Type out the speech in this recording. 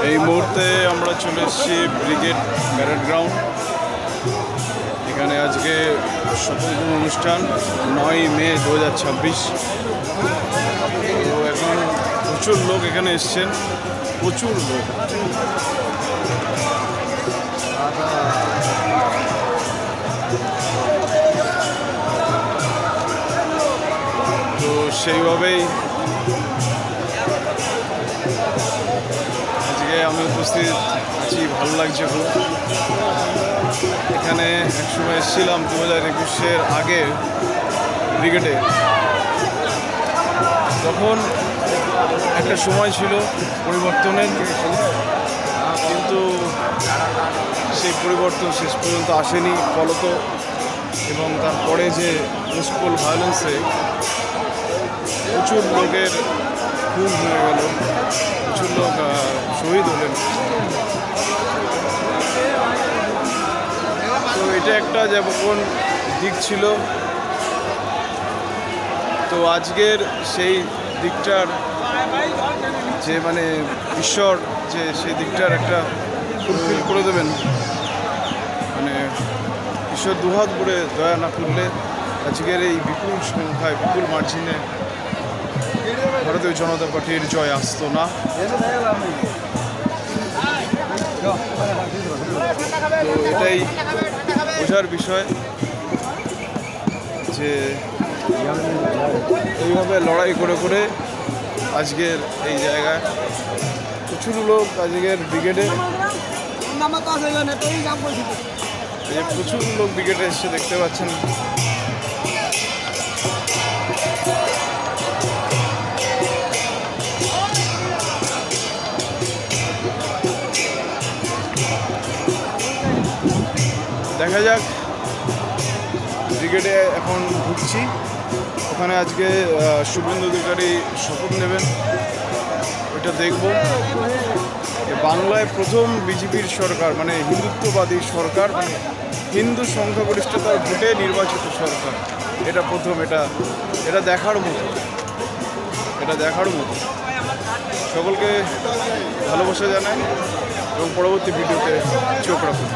এই মুহূর্তে আমরা চলে এসেছি ব্রিগেড প্যারেড গ্রাউন্ড। এখানে আজকে শপথ অনুষ্ঠান 9 মে 2026। তো এখন প্রচুর লোক এখানে এসছেন, প্রচুর লোক। তো সেইভাবেই আজকে আমি উপস্থিত আছি, ভালো লাগছে খুব। এখানে একসময় এসেছিলাম 2021-এর আগে ব্রিগেডে। তখন একটা সময় ছিল পরিবর্তনের, কিন্তু সেই পরিবর্তন শেষ পর্যন্ত আসেনি ফলত। এবং তারপরে যে মুসকুল ভায়োলেন্সে প্রচুর লোকের খুন হয়ে গেল, প্রচুর লোক শহীদ হলেন। তো এটা একটা যেমন দিক ছিল, তো আজকের সেই দিকটার যে মানে ঈশ্বর যে সেই দিকটার একটা ফুলফিল করে দেবেন, মানে ঈশ্বর দুহাত ভরে দয়া না করলে আজকের এই বিপুল সংখ্যায় বিপুল মার্জিনে ভারতীয় জনতা পার্টির জয় আসতো না। তো এটাই বোঝার বিষয় যে এইভাবে লড়াই করে করে আজকের এই জায়গায় প্রচুর লোক আজকের ব্রিগেডে, প্রচুর লোক ব্রিগেডে এসে দেখতে পাচ্ছেন। দেখা যাক, ব্রিগেডে এখন ঢুকছি। ওখানে আজকে শুভেন্দু অধিকারী শপথ নেবেন, ওইটা দেখব। বাংলায় প্রথম বিজেপির সরকার, মানে হিন্দুত্ববাদী সরকার, মানে হিন্দু সংখ্যাগরিষ্ঠতার ভোটে নির্বাচিত সরকার, এটা প্রথম। এটা দেখার মতো, এটা দেখার মতো। সকলকে ভালোবাসা জানাই এবং পরবর্তী ভিডিওতে চোখ রাখুন।